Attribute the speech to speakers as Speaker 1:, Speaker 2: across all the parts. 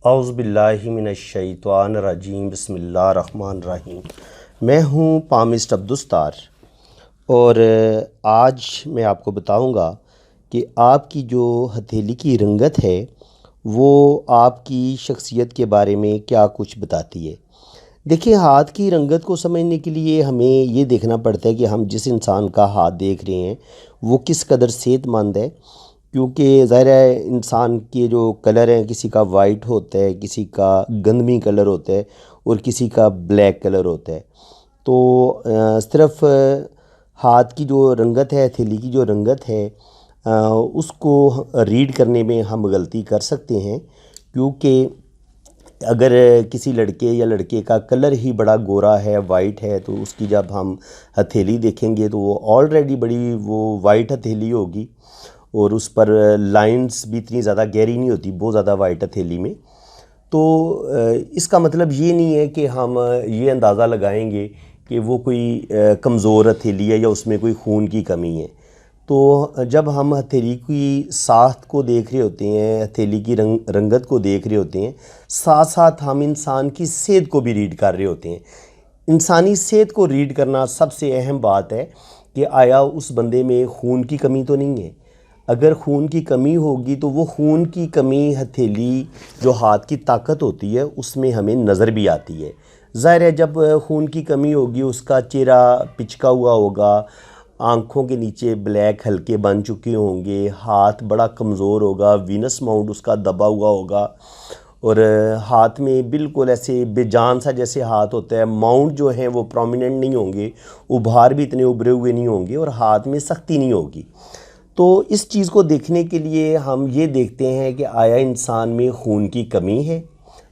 Speaker 1: औज़ुबिल्लाहिमिनश्शैतानिर्रजीम बिस्मिल्लाहिर्रहमानिर्रहीम। मैं हूँ पामिस्ट अब्दुस्तार और आज मैं आपको बताऊँगा कि आपकी जो हथेली की रंगत है वो आपकी शख्सियत के बारे में क्या कुछ बताती है। देखिए, हाथ की रंगत को समझने के लिए हमें ये देखना पड़ता है कि हम जिस इंसान का हाथ देख रहे हैं वो किस कदर सेहतमंद है, क्योंकि ज़ाहिर है इंसान के जो कलर हैं, किसी का वाइट होता है, किसी का गंदमी कलर होता है और किसी का ब्लैक कलर होता है। तो सिर्फ हाथ की जो रंगत है, हथेली की जो रंगत है, उसको रीड करने में हम गलती कर सकते हैं, क्योंकि अगर किसी लड़के या लड़के का कलर ही बड़ा गोरा है, वाइट है, तो उसकी जब हम हथेली देखेंगे तो वो ऑलरेडी बड़ी वो वाइट हथेली होगी और उस पर लाइंस भी इतनी ज़्यादा गहरी नहीं होती, बहुत ज़्यादा वाइट हथेली में। तो इसका मतलब ये नहीं है कि हम ये अंदाज़ा लगाएंगे कि वो कोई कमज़ोर हथेली है या उसमें कोई खून की कमी है। तो जब हम हथेली की साख्त को देख रहे होते हैं, हथेली की रंगत को देख रहे होते हैं, साथ साथ हम इंसान की सेहत को भी रीड कर रहे होते हैं। इंसानी सेहत को रीड करना सबसे अहम बात है कि आया उस बंदे में खून की कमी तो नहीं है। अगर खून की कमी होगी तो वो खून की कमी हथेली जो हाथ की ताकत होती है उसमें हमें नज़र भी आती है। ज़ाहिर है, जब खून की कमी होगी उसका चेहरा पिचका हुआ होगा, आँखों के नीचे ब्लैक हल्के बन चुके होंगे, हाथ बड़ा कमज़ोर होगा, वीनस माउंट उसका दबा हुआ होगा और हाथ में बिल्कुल ऐसे बेजान सा जैसे हाथ होता है, माउंट जो हैं वो प्रोमिनेंट नहीं होंगे, उभार भी इतने उभरे हुए नहीं होंगे और हाथ में सख्ती नहीं होगी। तो इस चीज़ को देखने के लिए हम ये देखते हैं कि आया इंसान में खून की कमी है।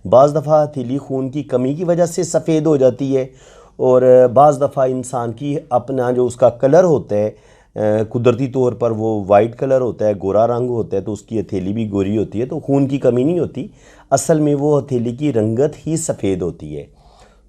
Speaker 1: बाज़ दफ़ा हथेली खून की कमी की वजह से सफ़ेद हो जाती है और बाज़ दफ़ा इंसान की अपना जो उसका कलर होता है, कुदरती तौर पर वो वाइट कलर होता है, गोरा रंग होता है, तो उसकी हथेली भी गोरी होती है, तो खून की कमी नहीं होती। असल में वो हथेली की रंगत ही सफ़ेद होती है।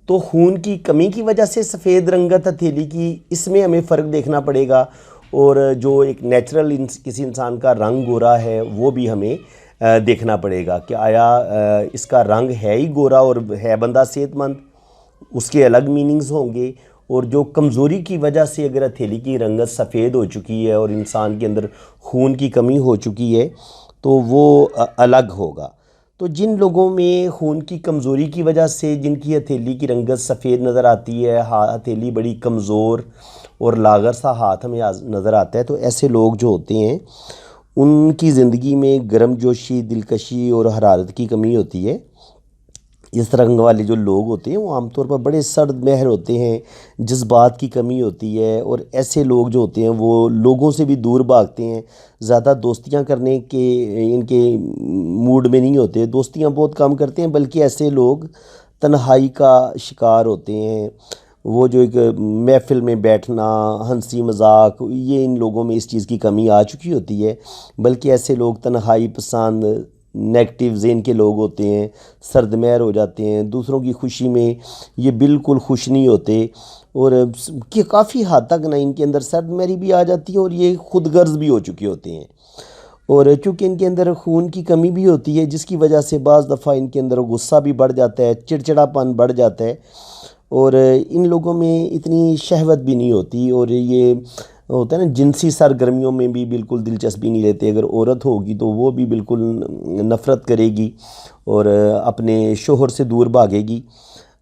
Speaker 1: तो खून की कमी की वजह से सफ़ेद रंगत हथेली की, इसमें हमें फ़र्क देखना पड़ेगा। और जो एक नेचुरल किसी इंसान का रंग गोरा है वो भी हमें देखना पड़ेगा कि आया इसका रंग है ही गोरा और है बंदा सेहतमंद, उसके अलग मीनिंग्स होंगे। और जो कमज़ोरी की वजह से अगर हथेली की रंगत सफ़ेद हो चुकी है और इंसान के अंदर खून की कमी हो चुकी है तो वो अलग होगा। तो जिन लोगों में खून की कमज़ोरी की वजह से जिनकी हथेली की रंगत सफ़ेद नज़र आती है, हथेली बड़ी कमज़ोर और लागर सा हाथ हमें नज़र आता है, तो ऐसे लोग जो होते हैं उनकी ज़िंदगी में गर्मजोशी, दिलकशी और हरारत की कमी होती है। इस रंग वाले जो लोग होते हैं वो आमतौर पर बड़े सर्द महर होते हैं, जज्बात की कमी होती है और ऐसे लोग जो होते हैं वो लोगों से भी दूर भागते हैं, ज़्यादा दोस्तियां करने के इनके मूड में नहीं होते, दोस्तियां बहुत कम करते हैं, बल्कि ऐसे लोग तन्हाई का शिकार होते हैं। वो जो एक महफ़िल में बैठना, हंसी मजाक, ये इन लोगों में इस चीज़ की कमी आ चुकी होती है। बल्कि ऐसे लोग तन्हाई पसंद, नेगेटिव ज़ेन के लोग होते हैं, सर्दमहर हो जाते हैं, दूसरों की खुशी में ये बिल्कुल खुश नहीं होते और कि काफ़ी हद तक ना इनके अंदर सर्दमहरी भी आ जाती है और ये खुद गर्ज भी हो चुके होते हैं। और चूँकि इनके अंदर खून की कमी भी होती है जिसकी वजह से बाज़ दफ़ा इनके अंदर गुस्सा भी बढ़ जाता है, चिड़चिड़ापन बढ़ जाता है और इन लोगों में इतनी शहवत भी नहीं होती और ये होता है ना, जिनसी सरगर्मियों में भी बिल्कुल दिलचस्पी नहीं लेते। अगर औरत होगी तो वो भी बिल्कुल नफ़रत करेगी और अपने शोहर से दूर भागेगी।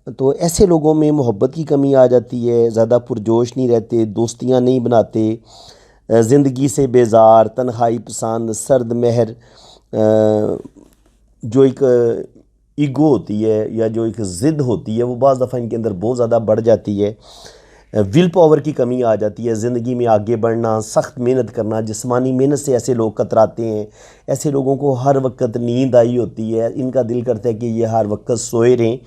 Speaker 1: तो ऐसे लोगों में मोहब्बत की कमी आ जाती है, ज़्यादा पुरजोश नहीं रहते, दोस्तियां नहीं बनाते, ज़िंदगी से बेजार, तन्हाई पसंद, सर्द महर, जो एक ईगो होती है या जो एक ज़िद होती है वो बाज़ दफ़ा इनके अंदर बहुत ज़्यादा बढ़ जाती है। विल पावर की कमी आ जाती है, ज़िंदगी में आगे बढ़ना, सख्त मेहनत करना, जिस्मानी मेहनत से ऐसे लोग कतराते हैं। ऐसे लोगों को हर वक्त नींद आई होती है, इनका दिल करता है कि ये हर वक्त सोए रहें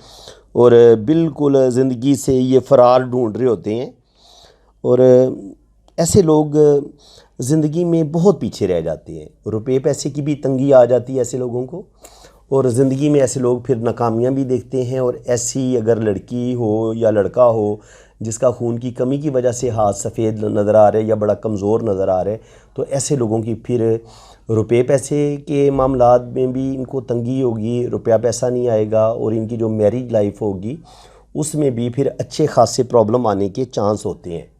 Speaker 1: और बिल्कुल ज़िंदगी से ये फ़रार ढूंढ रहे होते हैं। और ऐसे लोग ज़िंदगी में बहुत पीछे रह जाते हैं, रुपये पैसे की भी तंगी आ जाती है ऐसे लोगों को और ज़िंदगी में ऐसे लोग फिर नाकामियाँ भी देखते हैं। और ऐसी अगर लड़की हो या लड़का हो जिसका खून की कमी की वजह से हाथ सफ़ेद नज़र आ रहे हैं या बड़ा कमज़ोर नज़र आ रहे हैं, तो ऐसे लोगों की फिर रुपये पैसे के मामलात में भी इनको तंगी होगी, रुपया पैसा नहीं आएगा, और इनकी जो मैरिज लाइफ होगी उसमें भी फिर अच्छे खासे प्रॉब्लम आने के चांस होते हैं।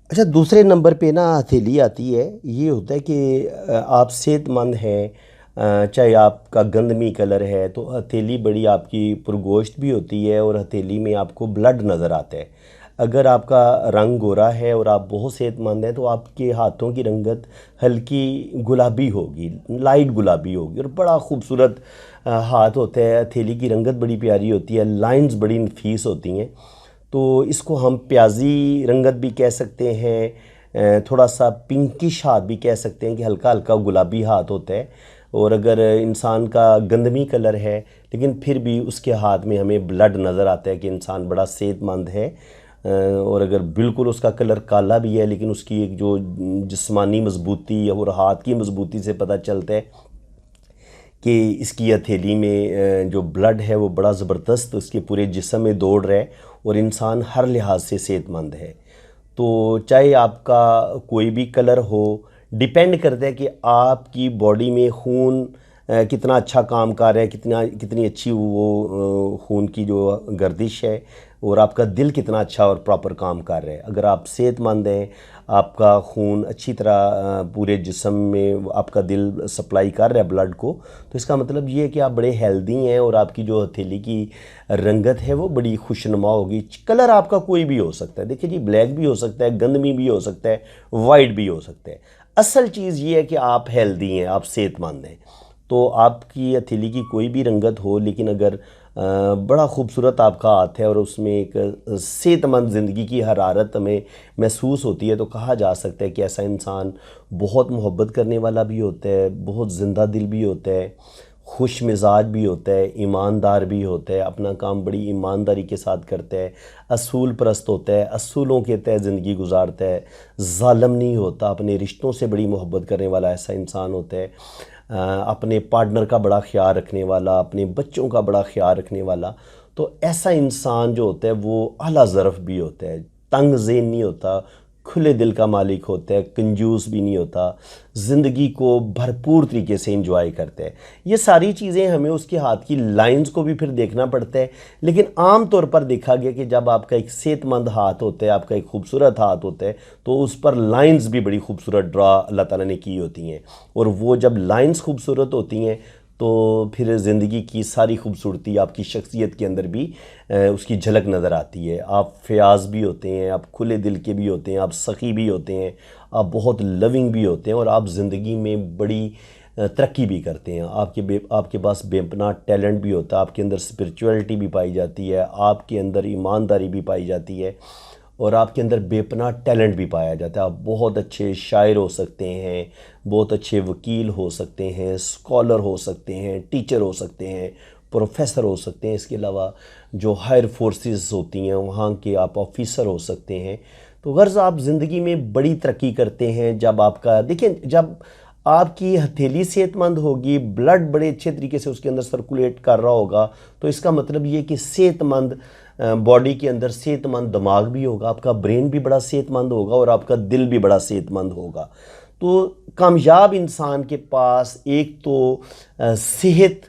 Speaker 1: अच्छा, दूसरे नंबर पे ना हथेली आती है। ये होता है कि आप सेहतमंद हैं, चाहे आपका गंदमी कलर है, तो हथेली बड़ी आपकी पुरगोश्त भी होती है और हथेली में आपको ब्लड नज़र आता है। अगर आपका रंग गोरा है और आप बहुत सेहतमंद हैं तो आपके हाथों की रंगत हल्की गुलाबी होगी, लाइट गुलाबी होगी, और बड़ा खूबसूरत हाथ होता है। हथेली की रंगत बड़ी प्यारी होती है, लाइंस बड़ी नफीस होती हैं। तो इसको हम प्याजी रंगत भी कह सकते हैं, थोड़ा सा पिंकिश हाथ भी कह सकते हैं कि हल्का हल्का गुलाबी हाथ होता है। और अगर इंसान का गंदमी कलर है लेकिन फिर भी उसके हाथ में हमें ब्लड नज़र आता है कि इंसान बड़ा सेहतमंद है। और अगर बिल्कुल उसका कलर काला भी है लेकिन उसकी एक जो जिस्मानी मजबूती और हाथ की मजबूती से पता चलता है कि इसकी हथेली में जो ब्लड है वो बड़ा ज़बरदस्त उसके पूरे जिस्म में दौड़ रहा है और इंसान हर लिहाज से सेहतमंद है। तो चाहे आपका कोई भी कलर हो, डिपेंड करता है कि आपकी बॉडी में खून कितना अच्छा काम कर रहा है, कितनी अच्छी वो खून की जो गर्दिश है, और आपका दिल कितना अच्छा और प्रॉपर काम कर रहा है। अगर आप सेहतमंद हैं, आपका खून अच्छी तरह पूरे जिस्म में आपका दिल सप्लाई कर रहा है ब्लड को, तो इसका मतलब ये है कि आप बड़े हेल्दी हैं और आपकी जो हथेली की रंगत है वो बड़ी खुशनुमा होगी। कलर आपका कोई भी हो सकता है, देखिए जी, ब्लैक भी हो सकता है, गंदमी भी हो सकता है, वाइट भी हो सकता है। असल चीज़ ये है कि आप हेल्दी हैं, आप सेहतमंद हैं। तो आपकी हथेली की कोई भी रंगत हो लेकिन अगर बड़ा खूबसूरत आपका हाथ है और उसमें एक सेहतमंद ज़िंदगी की हरारत हमें महसूस होती है, तो कहा जा सकता है कि ऐसा इंसान बहुत मोहब्बत करने वाला भी होता है, बहुत ज़िंदा दिल भी होता है, खुश मिजाज भी होता है, ईमानदार भी होता है, अपना काम बड़ी ईमानदारी के साथ करता है, असूल परस्त होता है, असूलों के तहत ज़िंदगी गुजारता है, ज़ालिम नहीं होता, अपने रिश्तों से बड़ी मोहब्बत करने वाला ऐसा इंसान होता है, अपने पार्टनर का बड़ा ख्याल रखने वाला, अपने बच्चों का बड़ा ख्याल रखने वाला। तो ऐसा इंसान जो होता है वो आला ज़रफ़ भी होता है, तंग ज़ेन नहीं होता, खुले दिल का मालिक होता है, कंजूस भी नहीं होता, ज़िंदगी को भरपूर तरीके से इंजॉय करता है। ये सारी चीज़ें हमें उसके हाथ की लाइंस को भी फिर देखना पड़ता है। लेकिन आम तौर पर देखा गया कि जब आपका एक सेहतमंद हाथ होता है, आपका एक खूबसूरत हाथ होता है, तो उस पर लाइंस भी बड़ी खूबसूरत ड्रा अल्लाह ताला ने की होती हैं। और वो जब लाइंस खूबसूरत होती हैं तो फिर ज़िंदगी की सारी खूबसूरती आपकी शख्सियत के अंदर भी उसकी झलक नज़र आती है। आप फ़याज़ भी होते हैं, आप खुले दिल के भी होते हैं, आप सखी भी होते हैं, आप बहुत लविंग भी होते हैं, और आप ज़िंदगी में बड़ी तरक्की भी करते हैं। आपके पास बेपनाह टैलेंट भी होता है, आपके अंदर स्पिरिचुअलिटी भी पाई जाती है, आपके अंदर ईमानदारी भी पाई जाती है, और आपके अंदर बेपनाह टैलेंट भी पाया जाता है। आप बहुत अच्छे शायर हो सकते हैं, बहुत अच्छे वकील हो सकते हैं, स्कॉलर हो सकते हैं, टीचर हो सकते हैं, प्रोफेसर हो सकते हैं। इसके अलावा जो हायर फोर्सेस होती हैं वहाँ के आप ऑफिसर हो सकते हैं। तो गर्ज़ आप ज़िंदगी में बड़ी तरक्की करते हैं जब आपका, देखिए, जब आपकी हथेली सेहतमंद होगी, ब्लड बड़े अच्छे तरीके से उसके अंदर सर्कुलेट कर रहा होगा, तो इसका मतलब ये कि सेहतमंद बॉडी के अंदर सेहतमंद दिमाग भी होगा, आपका ब्रेन भी बड़ा सेहतमंद होगा और आपका दिल भी बड़ा सेहतमंद होगा। तो कामयाब इंसान के पास एक तो सेहत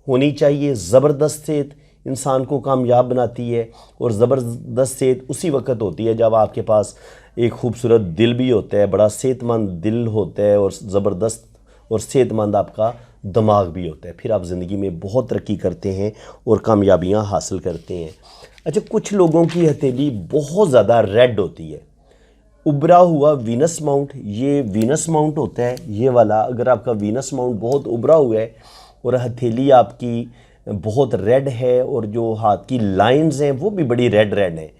Speaker 1: होनी चाहिए, ज़बरदस्त सेहत इंसान को कामयाब बनाती है, और ज़बरदस्त सेहत उसी वक्त होती है जब आपके पास एक खूबसूरत दिल भी होता है, बड़ा सेहतमंद दिल होता है, और ज़बरदस्त और सेहतमंद आपका दिमाग भी होता है। फिर आप ज़िंदगी में बहुत तरक्की करते हैं और कामयाबियाँ हासिल करते हैं। अच्छा, कुछ लोगों की हथेली बहुत ज़्यादा रेड होती है, उभरा हुआ वीनस माउंट, ये वीनस माउंट होता है ये वाला। अगर आपका वीनस माउंट बहुत उभरा हुआ है और हथेली आपकी बहुत रेड है और जो हाथ की लाइंस हैं वो भी बड़ी रेड रेड हैं,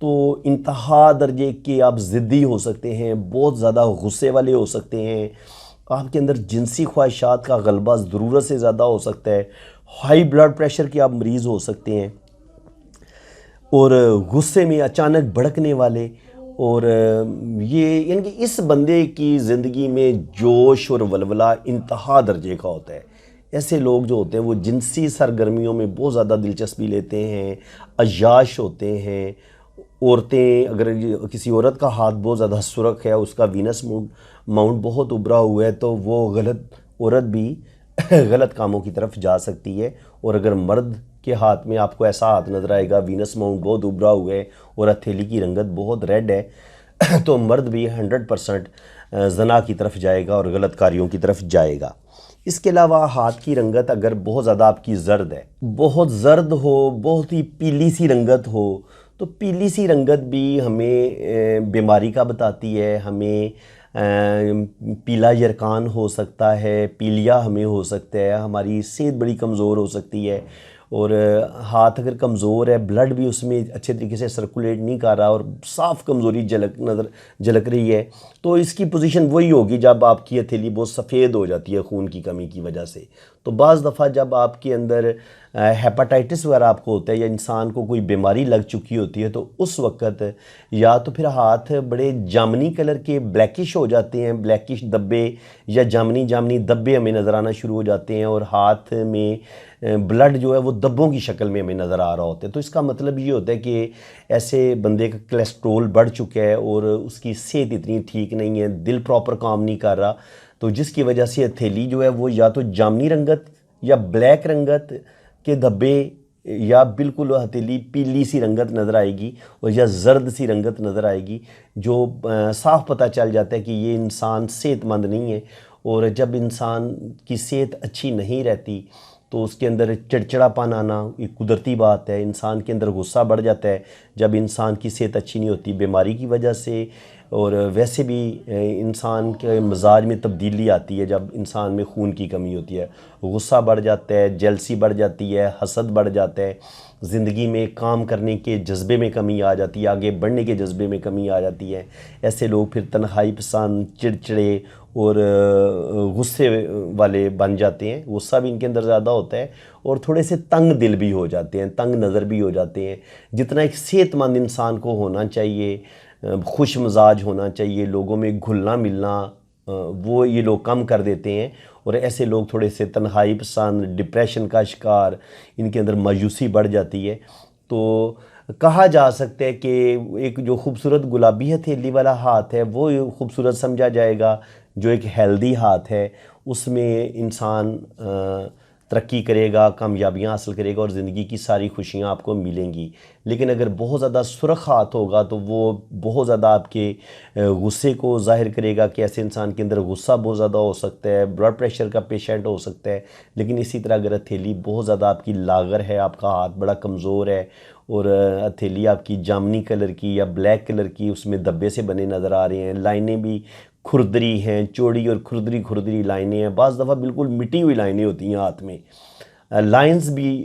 Speaker 1: तो इंतहा दर्जे के आप ज़िद्दी हो सकते हैं, बहुत ज़्यादा गुस्से वाले हो सकते हैं, आपके अंदर जिनसी ख्वाहिशात का गलबा ज़रूरत से ज़्यादा हो सकता है, हाई ब्लड प्रेशर के आप मरीज़ हो सकते हैं, और गुस्से में अचानक भड़कने वाले। और ये यानी कि इस बंदे की ज़िंदगी में जोश और वलवला इंतहा दर्जे का होता है। ऐसे लोग जो होते हैं वो जिनसी सरगर्मियों में बहुत ज़्यादा दिलचस्पी लेते हैं, अय्याश होते हैं, औरतें, अगर किसी औरत का हाथ बहुत ज़्यादा सुर्ख है, उसका वीनस माउंट बहुत उभरा हुआ है, तो वो गलत औरत भी गलत कामों की तरफ जा सकती है। और अगर मर्द के हाथ में आपको ऐसा हाथ नज़र आएगा, वीनस माउंट बहुत उभरा हुआ है और हथेली की रंगत बहुत रेड है तो मर्द भी 100% जना की तरफ जाएगा और गलत कार्यों की तरफ जाएगा। इसके अलावा हाथ की रंगत अगर बहुत ज़्यादा आपकी जर्द है, बहुत जर्द हो, बहुत ही पीली सी रंगत हो, तो पीली सी रंगत भी हमें बीमारी का बताती है। हमें पीला यरकान हो सकता है, पीलिया हमें हो सकता है, हमारी सेहत बड़ी कमज़ोर हो सकती है। और हाथ अगर कमज़ोर है, ब्लड भी उसमें अच्छे तरीके से सर्कुलेट नहीं कर रहा और साफ़ कमज़ोरी झलक रही है, तो इसकी पोजीशन वही होगी जब आपकी हथेली बहुत सफ़ेद हो जाती है खून की कमी की वजह से। तो बाज़ दफ़ा जब आपके अंदर हेपाटाइटिस वगैरह आपको होता है या इंसान को कोई बीमारी लग चुकी होती है, तो उस वक़्त या तो फिर हाथ बड़े जामनी कलर के ब्लैकिश हो जाते हैं, ब्लैकिश धब्बे या जामनी धब्बे हमें नज़र आना शुरू हो जाते हैं और हाथ में ब्लड जो है वो धब्बों की शक्ल में हमें नज़र आ रहा होता है। तो इसका मतलब ये होता है कि ऐसे बंदे का कोलेस्ट्रोल बढ़ चुका है और उसकी सेहत इतनी ठीक नहीं है, दिल प्रॉपर काम नहीं कर रहा, तो जिसकी वजह से हथेली जो है वो या तो जामनी रंगत या ब्लैक रंगत के धब्बे या बिल्कुल हथेली पीली सी रंगत नज़र आएगी और या जर्द सी रंगत नज़र आएगी, जो साफ पता चल जाता है कि ये इंसान सेहतमंद नहीं है। और जब इंसान की सेहत अच्छी नहीं रहती तो उसके अंदर चिड़चिड़ापन आना एक कुदरती बात है। इंसान के अंदर गुस्सा बढ़ जाता है जब इंसान की सेहत अच्छी नहीं होती बीमारी की वजह से। और वैसे भी इंसान के मिजाज में तब्दीली आती है जब इंसान में खून की कमी होती है, गुस्सा बढ़ जाता है, जेलसी बढ़ जाती है, हसद बढ़ जाता है, ज़िंदगी में काम करने के जज्बे में कमी आ जाती है, आगे बढ़ने के जज्बे में कमी आ जाती है। ऐसे लोग फिर तन्हाई पसंद, चिड़चिड़े और गुस्से वाले बन जाते हैं, गुस्सा भी इनके अंदर ज़्यादा होता है और थोड़े से तंग दिल भी हो जाते हैं, तंग नज़र भी हो जाते हैं। जितना एक सेहतमंद इंसान को होना चाहिए, खुश मिजाज होना चाहिए, लोगों में घुलना मिलना, वो ये लोग कम कर देते हैं और ऐसे लोग थोड़े से तन्हाई पसंद, डिप्रेशन का शिकार, इनके अंदर मायूसी बढ़ जाती है। तो कहा जा सकता है कि एक जो खूबसूरत गुलाबी हथेली वाला हाथ है वो खूबसूरत समझा जाएगा, जो एक हेल्दी हाथ है उसमें इंसान तरक्की करेगा, कामयाबियाँ हासिल करेगा और ज़िंदगी की सारी खुशियाँ आपको मिलेंगी। लेकिन अगर बहुत ज़्यादा सुर्ख हाथ होगा तो वो बहुत ज़्यादा आपके गुस्से को ज़ाहिर करेगा कि ऐसे इंसान के अंदर गुस्सा बहुत ज़्यादा हो सकता है, ब्लड प्रेशर का पेशेंट हो सकता है। लेकिन इसी तरह अगर हथेली बहुत ज़्यादा आपकी लागर है, आपका हाथ बड़ा कमज़ोर है और हथेली आपकी जामनी कलर की या ब्लैक कलर की उसमें धब्बे से बने नज़र आ रहे हैं, लाइनें भी खुरदरी हैं, चौड़ी और खुरदरी खुरदरी लाइनें हैं, बाज़ दफ़ा बिल्कुल मिटी हुई लाइनें होती हैं हाथ में। लाइंस भी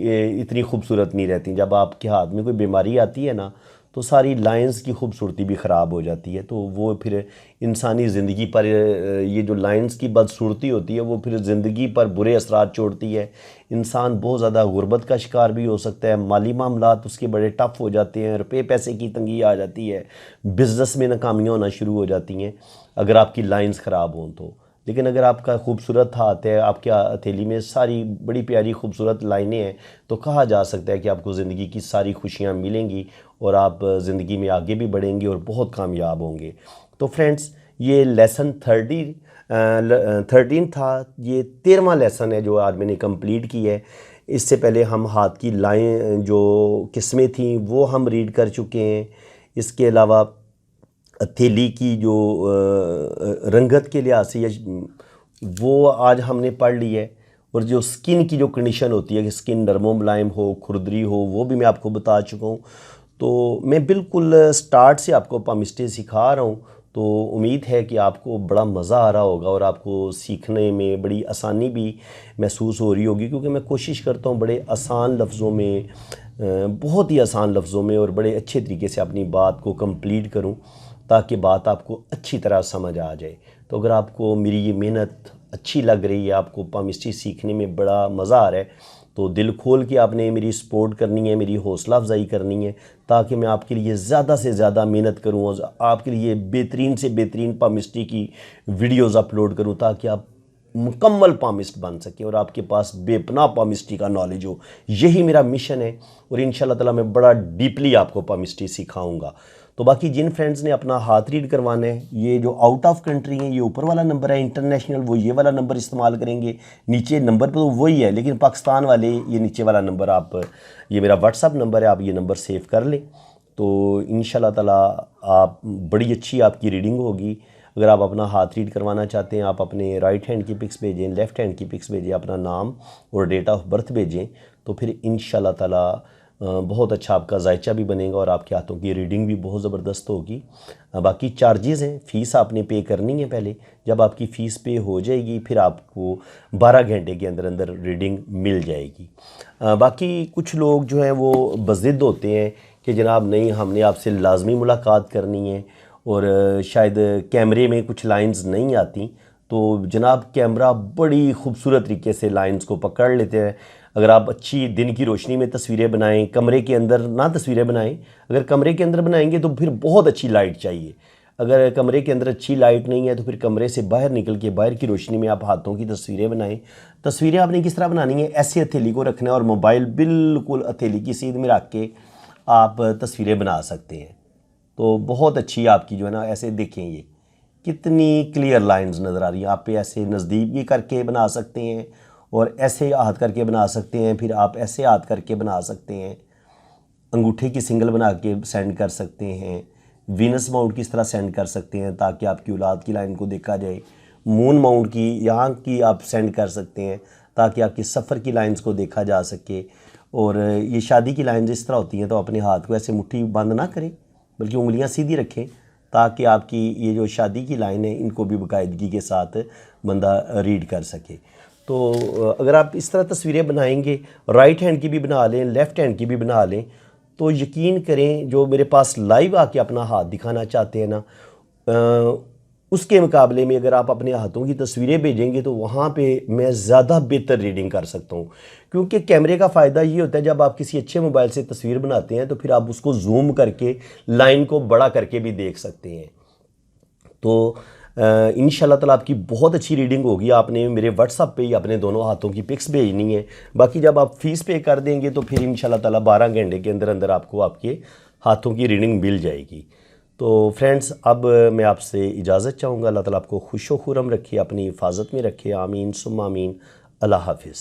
Speaker 1: इतनी खूबसूरत नहीं रहती। जब आपके हाथ में कोई बीमारी आती है ना तो सारी लाइंस की खूबसूरती भी ख़राब हो जाती है। तो वो फिर इंसानी ज़िंदगी पर ये जो लाइंस की बदसूरती होती है वो फिर ज़िंदगी पर बुरे असरात छोड़ती है। इंसान बहुत ज़्यादा गुर्बत का शिकार भी हो सकता है, माली मामलात उसके बड़े टफ़ हो जाते हैं, रुपये पैसे की तंगी आ जाती है, बिज़नेस में नाकामियाँ होना शुरू हो जाती हैं अगर आपकी लाइंस ख़राब हों तो। लेकिन अगर आपका खूबसूरत हाथ है, आपके हथेली में सारी बड़ी प्यारी खूबसूरत लाइनें हैं, तो कहा जा सकता है कि आपको ज़िंदगी की सारी खुशियाँ मिलेंगी और आप ज़िंदगी में आगे भी बढ़ेंगे और बहुत कामयाब होंगे। तो फ्रेंड्स, ये लेसन 13 था, ये 13वां लेसन है जो आज मैंने कंप्लीट की है। इससे पहले हम हाथ की लाइन जो किस्में थी वो हम रीड कर चुके हैं। इसके अलावा हथेली की जो रंगत के लिहाज से वो आज हमने पढ़ ली है। और जो स्किन की जो कंडीशन होती है कि स्किन नरमो मुलायम हो, खुरदरी हो, वो भी मैं आपको बता चुका हूँ। तो मैं बिल्कुल स्टार्ट से आपको पामिस्टे सिखा रहा हूँ, तो उम्मीद है कि आपको बड़ा मज़ा आ रहा होगा और आपको सीखने में बड़ी आसानी भी महसूस हो रही होगी, क्योंकि मैं कोशिश करता हूँ बड़े आसान लफ्ज़ों में, बहुत ही आसान लफ्ज़ों में और बड़े अच्छे तरीके से अपनी बात को कंप्लीट करूँ ताकि बात आपको अच्छी तरह समझ आ जाए। तो अगर आपको मेरी ये मेहनत अच्छी लग रही है, आपको पामिस्ट्री सीखने में बड़ा मज़ा आ रहा है, तो दिल खोल के आपने मेरी सपोर्ट करनी है, मेरी हौसला अफजाई करनी है, ताकि मैं आपके लिए ज़्यादा से ज़्यादा मेहनत करूँ और आपके लिए बेहतरीन से बेहतरीन पामिस्ट्री की वीडियोज़ अपलोड करूँ ताकि आप मुकम्मल पामिस्ट बन सकें और आपके पास बेपनाह पामिस्ट्री का नॉलेज हो। यही मेरा मिशन है और इंशाल्लाह ताला मैं बड़ा डीपली आपको पामिस्ट्री सिखाऊंगा। तो बाकी जिन फ्रेंड्स ने अपना हाथ रीड करवाना है, ये जो आउट ऑफ कंट्री हैं, ये ऊपर वाला नंबर है इंटरनेशनल, वो ये वाला नंबर इस्तेमाल करेंगे। नीचे नंबर तो वही है, लेकिन पाकिस्तान वाले ये नीचे वाला नंबर आप, ये मेरा व्हाट्सअप नंबर है, आप ये नंबर सेव कर लें। तो इंशाल्लाह ताला आप बड़ी अच्छी आपकी रीडिंग होगी। अगर आप अपना हाथ रीड करवाना चाहते हैं, आप अपने राइट हैंड की पिक्स भेजें, लेफ़्ट हैंड की पिक्स भेजें, अपना नाम और डेट ऑफ बर्थ भेजें, तो फिर इंशाल्लाह ताला बहुत अच्छा आपका जायचा भी बनेगा और आपके हाथों की रीडिंग भी बहुत ज़बरदस्त होगी। बाकी चार्जेज़ हैं, फ़ीस आपने पे करनी है पहले। जब आपकी फ़ीस पे हो जाएगी फिर आपको 12 घंटे के अंदर अंदर रीडिंग मिल जाएगी। बाकी कुछ लोग जो हैं वो बज़िद होते हैं कि जनाब नहीं, हमने आपसे लाजमी मुलाकात करनी है और शायद कैमरे में कुछ लाइंस नहीं आती, तो जनाब कैमरा बड़ी खूबसूरत तरीके से लाइंस को पकड़ लेते हैं। अगर आप अच्छी दिन की रोशनी में तस्वीरें बनाएं, कमरे के अंदर ना तस्वीरें बनाएं। अगर कमरे के अंदर बनाएंगे तो फिर बहुत अच्छी लाइट चाहिए। अगर कमरे के अंदर अच्छी लाइट नहीं है तो फिर कमरे से बाहर निकल के बाहर की रोशनी में आप हाथों की तस्वीरें बनाएं। तस्वीरें आपने किस तरह बनानी है, ऐसे हथेली को रखना है और मोबाइल बिल्कुल हथेली की सीध में रख के आप तस्वीरें बना सकते हैं। तो बहुत अच्छी आपकी जो है ना, ऐसे देखें ये कितनी क्लियर लाइंस नज़र आ रही हैं। आप पे ऐसे नज़दीक भी करके बना सकते हैं और ऐसे हाथ करके बना सकते हैं, फिर आप ऐसे हाथ करके बना सकते हैं, अंगूठे की सिंगल बना के सेंड कर सकते हैं, वीनस माउंट किस तरह सेंड कर सकते हैं ताकि आपकी औलाद की लाइन को देखा जाए, मून माउंट की यहाँ की आप सेंड कर सकते हैं ताकि आपकी सफ़र की लाइंस को देखा जा सके। और ये शादी की लाइंस इस तरह होती हैं, तो अपने हाथ को ऐसे मुट्ठी बंद ना करें बल्कि उंगलियां सीधी रखें ताकि आपकी ये जो शादी की लाइन है इनको भी बाकायदगी के साथ बंदा रीड कर सके। तो अगर आप इस तरह तस्वीरें बनाएंगे, राइट हैंड की भी बना लें, लेफ़्ट हैंड की भी बना लें, तो यकीन करें जो मेरे पास लाइव आके अपना हाथ दिखाना चाहते हैं ना, उसके मुकाबले में अगर आप अपने हाथों की तस्वीरें भेजेंगे तो वहाँ पे मैं ज़्यादा बेहतर रीडिंग कर सकता हूँ। क्योंकि कैमरे का फ़ायदा ये होता है, जब आप किसी अच्छे मोबाइल से तस्वीर बनाते हैं तो फिर आप उसको जूम करके लाइन को बड़ा करके भी देख सकते हैं। तो इंशाल्लाह ताला आपकी बहुत अच्छी रीडिंग होगी। आपने मेरे व्हाट्सअप पे ही अपने दोनों हाथों की पिक्स भेजनी है। बाकी जब आप फ़ीस पे कर देंगे तो फिर इंशाल्लाह ताला 12 घंटे के अंदर अंदर आपको आपके हाथों की रीडिंग मिल जाएगी। तो फ्रेंड्स, अब मैं आपसे इजाज़त चाहूँगा। अल्लाह ताला आपको खुश व खुर्रम रखे, अपनी हिफाजत में रखे। आमीन सुम्मा आमीन। अल्लाह हाफिज़।